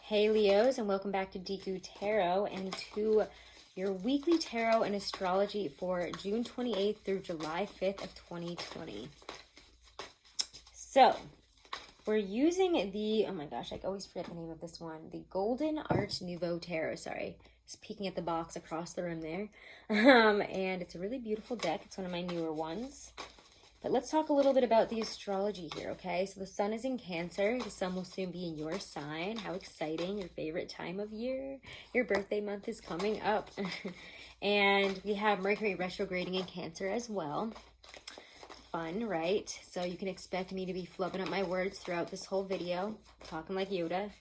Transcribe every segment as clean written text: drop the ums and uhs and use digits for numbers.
Hey Leos, and welcome back to Deku Tarot and to your weekly tarot and astrology for June 28th through July 5th of 2020. So, we're using the, oh my gosh, I always forget the name of this one, the Golden Art Nouveau Tarot, sorry. Just peeking at the box across the room there. And it's a really beautiful deck. It's one of my newer ones. But let's talk a little bit about the astrology here, okay? So the sun is in Cancer. The sun will soon be in your sign. How exciting. Your favorite time of year. Your birthday month is coming up. And we have Mercury retrograding in Cancer as well. Fun, right? So you can expect me to be flubbing up my words throughout this whole video. Talking like Yoda.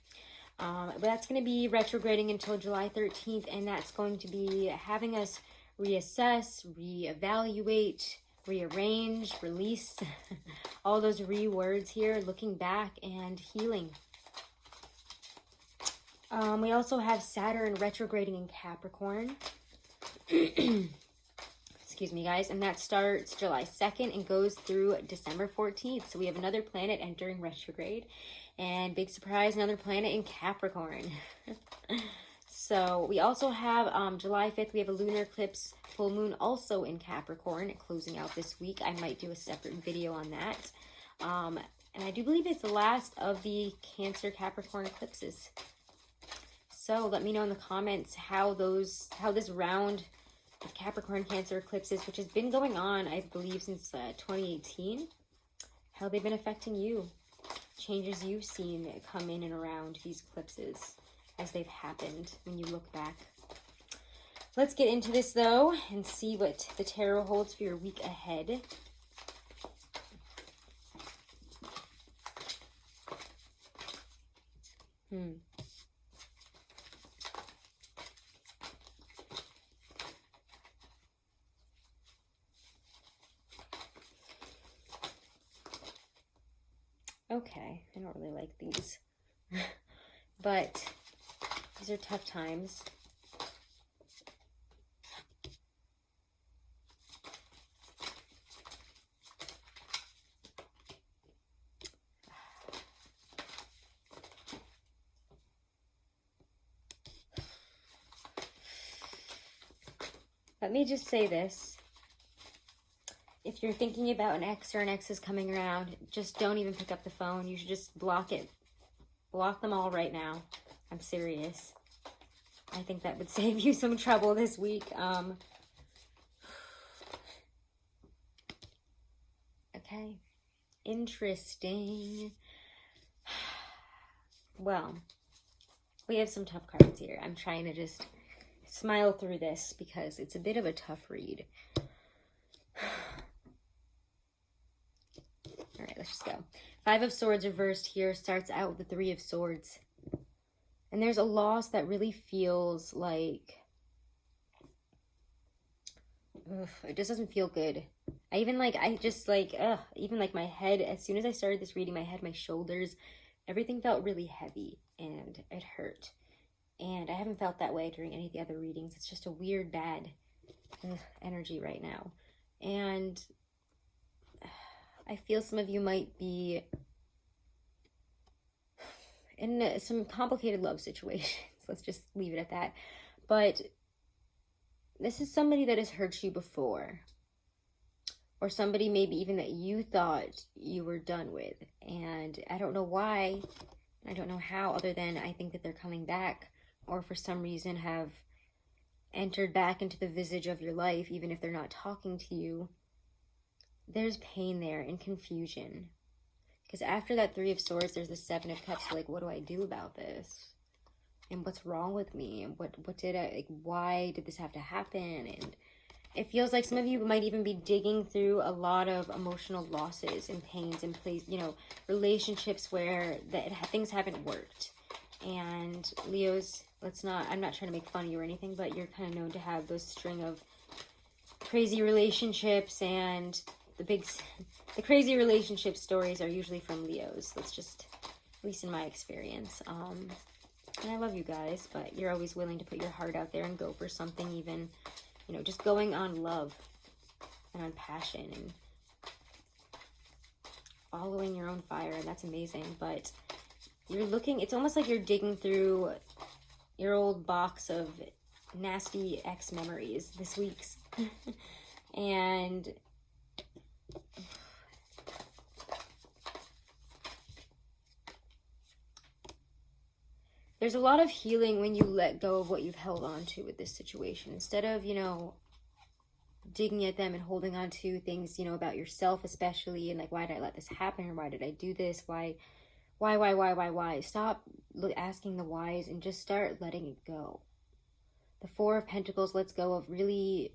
But that's going to be retrograding until July 13th. And that's going to be having us reassess, reevaluate, rearrange, release, all those words here, looking back and healing. We also have Saturn retrograding in Capricorn. Excuse me, guys. And that starts July 2nd and goes through December 14th. So we have another planet entering retrograde. And big surprise, another planet in Capricorn. So we also have July 5th, we have a lunar eclipse, full moon also in Capricorn, closing out this week. I might do a separate video on that. And I do believe it's the last of the Cancer Capricorn eclipses. So let me know in the comments how this round of Capricorn Cancer eclipses, which has been going on, I believe, since 2018, how they've been affecting you. Changes you've seen come in and around these eclipses as they've happened when you look back. Let's get into this though and see what the tarot holds for your week ahead. Okay, I don't really like these, but these are tough times. Let me just say this. If you're thinking about an ex or an ex is coming around, just don't even pick up the phone. You should just block it. Block them all right now. I'm serious. I think that would save you some trouble this week. Okay. Interesting. Well, we have some tough cards here. I'm trying to just smile through this because it's a bit of a tough read. All right, let's just go. Five of Swords reversed here starts out with the Three of Swords. And there's a loss that really feels like, it just doesn't feel good. Even like my head, as soon as I started this reading, my head, my shoulders, everything felt really heavy and it hurt. And I haven't felt that way during any of the other readings. It's just a weird, bad energy right now. And I feel some of you might be in some complicated love situations. Let's just leave it at that. But this is somebody that has hurt you before. Or somebody maybe even that you thought you were done with. And I don't know why. I don't know how, other than I think that they're coming back. Or for some reason have entered back into the visage of your life, even if they're not talking to you. There's pain there and confusion. Because after that Three of Swords, there's the Seven of Cups. Like, what do I do about this? And what's wrong with me? And why did this have to happen? And it feels like some of you might even be digging through a lot of emotional losses and pains and relationships where things haven't worked. And Leos, I'm not trying to make fun of you or anything, but you're kind of known to have those string of crazy relationships, and the crazy relationship stories are usually from Leos. That's just, at least in my experience. And I love you guys, but you're always willing to put your heart out there and go for something, even, just going on love and on passion and following your own fire, and that's amazing. But you're looking, it's almost like you're digging through your old box of nasty ex memories, this week's. And there's a lot of healing when you let go of what you've held on to with this situation. Instead of, you know, digging at them and holding on to things, you know, about yourself especially, and like, why did I let this happen? Or why did I do this? Why? Stop asking the whys and just start letting it go. The Four of Pentacles lets go of really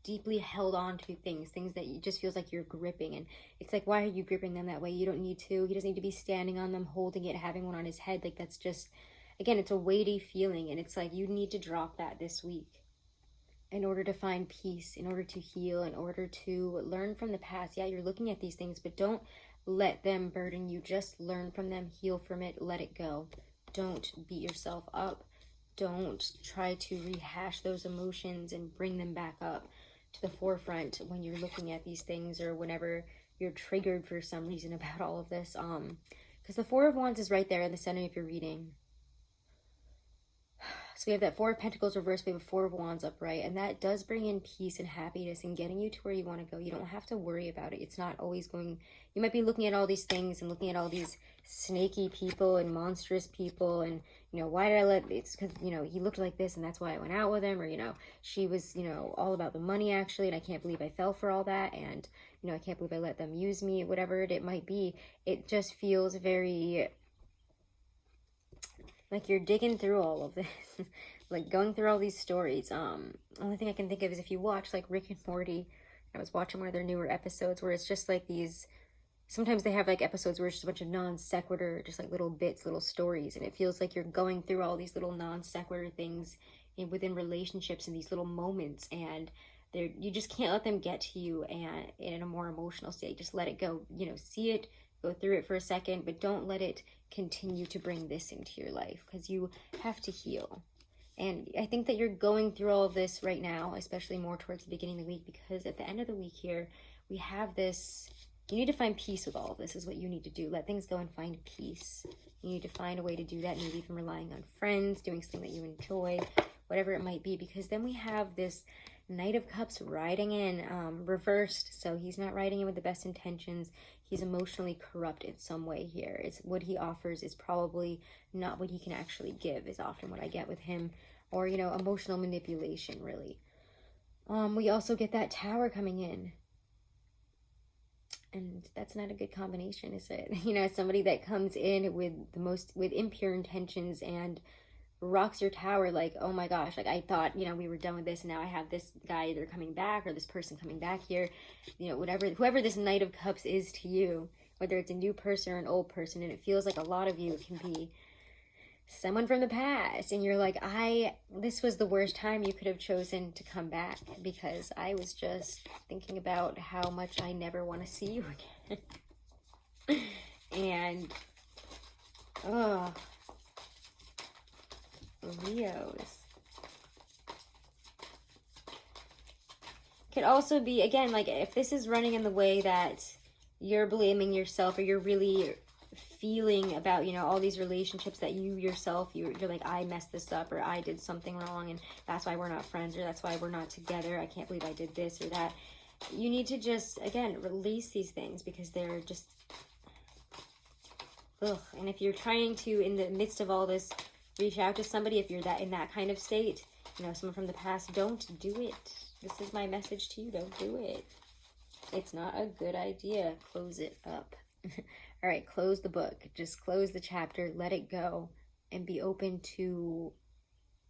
deeply held on to things that you just feels like you're gripping. And it's like, why are you gripping them that way? You don't need to. He doesn't need to be standing on them, holding it, having one on his head. Like, that's just, again, it's a weighty feeling. And it's like, you need to drop that this week in order to find peace, in order to heal, in order to learn from the past. Yeah, you're looking at these things, but don't let them burden you. Just learn from them, heal from it, let it go. Don't beat yourself up. Don't try to rehash those emotions and bring them back up to the forefront when you're looking at these things, or whenever you're triggered for some reason about all of this. Because the Four of Wands is right there in the center of your reading. So we have that Four of Pentacles reversed, we have a Four of Wands upright, and that does bring in peace and happiness and getting you to where you want to go. You don't have to worry about it. It's not always going, you might be looking at all these things and looking at all these snaky people and monstrous people, and, you know, why did I let, it's because, you know, he looked like this and that's why I went out with him, or, you know, she was, you know, all about the money actually, and I can't believe I fell for all that, and, you know, I can't believe I let them use me, whatever it might be. It just feels very like you're digging through all of this, like going through all these stories. Only thing I can think of is if you watch like Rick and Morty. I was watching one of their newer episodes where it's just like these, sometimes they have like episodes where it's just a bunch of non sequitur, just like little bits, little stories, and it feels like you're going through all these little non sequitur things within relationships and these little moments, and you just can't let them get to you and in a more emotional state. Just let it go. You know, see it, go through it for a second, but don't let it continue to bring this into your life, because you have to heal. And I think that you're going through all of this right now, especially more towards the beginning of the week, because at the end of the week here, we have this, you need to find peace with all of this is what you need to do. Let things go and find peace. You need to find a way to do that, maybe even relying on friends, doing something that you enjoy, whatever it might be, because then we have this Knight of Cups riding in, reversed, so he's not riding in with the best intentions. He's emotionally corrupt in some way here. It's what he offers is probably not what he can actually give, is often what I get with him. Or, you know, emotional manipulation, really. We also get that Tower coming in. And that's not a good combination, is it? You know, somebody that comes in with with impure intentions and rocks your tower, like, oh my gosh, like I thought, you know, we were done with this, and now I have this guy either coming back or this person coming back here, you know, whoever this Knight of Cups is to you, whether it's a new person or an old person, and it feels like a lot of you can be someone from the past, and you're like, this was the worst time you could have chosen to come back, because I was just thinking about how much I never want to see you again. And Leos could also be, again, like if this is running in the way that you're blaming yourself, or you're really feeling about, you know, all these relationships that you yourself, you're like, I messed this up, or I did something wrong, and that's why we're not friends, or that's why we're not together, I can't believe I did this or that. You need to just, again, release these things, because they're just, ugh. And if you're trying to, in the midst of all this, reach out to somebody, if you're in that kind of state, you know, someone from the past, don't do it. This is my message to you. Don't do it. It's not a good idea. Close it up. All right, close the book. Just close the chapter. Let it go, and be open to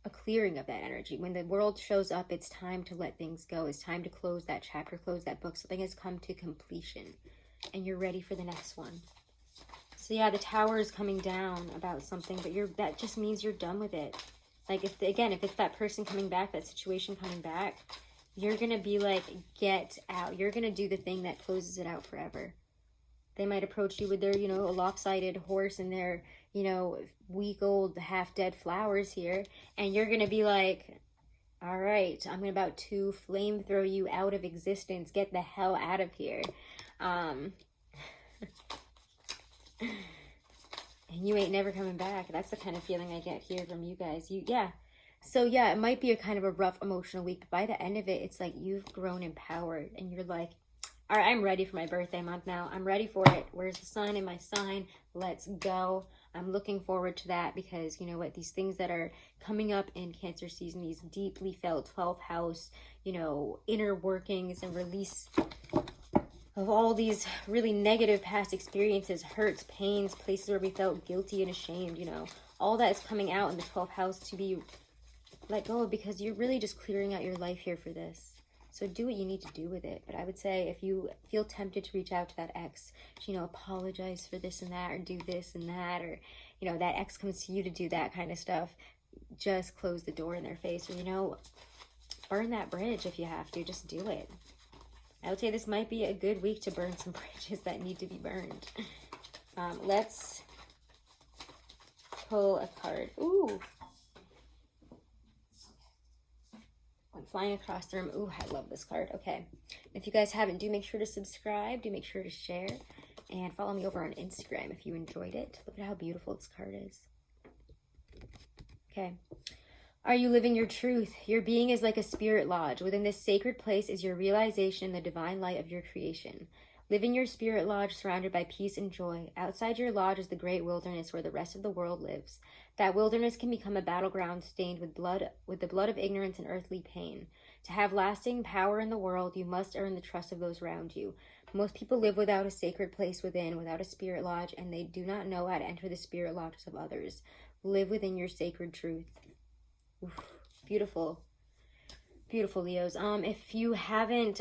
a clearing of that energy. When the world shows up, it's time to let things go. It's time to close that chapter, close that book. Something has come to completion, and you're ready for the next one. So yeah, the Tower is coming down about something, but that just means you're done with it. Like, if it's that person coming back, that situation coming back, you're going to be like, get out. You're going to do the thing that closes it out forever. They might approach you with their, you know, a lopsided horse and their, you know, week-old, half-dead flowers here, and you're going to be like, all right, I'm about to flamethrow you out of existence. Get the hell out of here. And you ain't never coming back. That's the kind of feeling I get here from you guys. Yeah. So yeah, it might be a kind of a rough emotional week, but by the end of it, it's like you've grown empowered and you're like, all right, I'm ready for my birthday month now. I'm ready for it. Where's the sun in my sign? Let's go. I'm looking forward to that because you know what? These things that are coming up in Cancer season, these deeply felt 12th house, you know, inner workings and release of all these really negative past experiences, hurts, pains, places where we felt guilty and ashamed, you know, all that is coming out in the 12th house to be let go of because you're really just clearing out your life here for this. So do what you need to do with it. But I would say if you feel tempted to reach out to that ex, you know, apologize for this and that or do this and that, or, you know, that ex comes to you to do that kind of stuff, just close the door in their face or, you know, burn that bridge if you have to. Just do it. I would say this might be a good week to burn some bridges that need to be burned. Let's pull a card. Ooh. I'm flying across the room. Ooh, I love this card. Okay. If you guys haven't, do make sure to subscribe. Do make sure to share. And follow me over on Instagram if you enjoyed it. Look at how beautiful this card is. Okay. Are you living your truth? Your being is like a spirit lodge. Within this sacred place is your realization in the divine light of your creation. Live in your spirit lodge surrounded by peace and joy. Outside your lodge is the great wilderness where the rest of the world lives. That wilderness can become a battleground stained with the blood of ignorance and earthly pain. To have lasting power in the world, you must earn the trust of those around you. Most people live without a sacred place within, without a spirit lodge, and they do not know how to enter the spirit lodges of others. Live within your sacred truth. Oof, beautiful. Beautiful, Leos. If you haven't,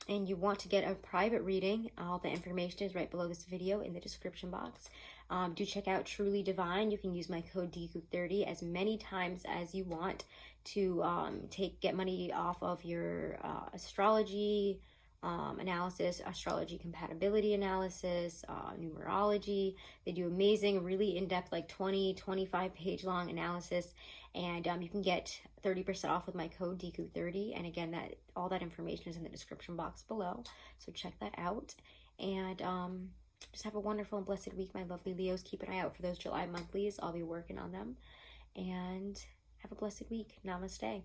and you want to get a private reading, all the information is right below this video in the description box. Do check out Truly Divine. You can use my code Deku30 as many times as you want to get money off of your astrology analysis, astrology compatibility analysis, numerology. They do amazing, really in-depth, like 25 page long analysis. And you can get 30% off with my code Deku30. And again, all that information is in the description box below. So check that out. And just have a wonderful and blessed week, my lovely Leos. Keep an eye out for those July monthlies. I'll be working on them. And have a blessed week. Namaste.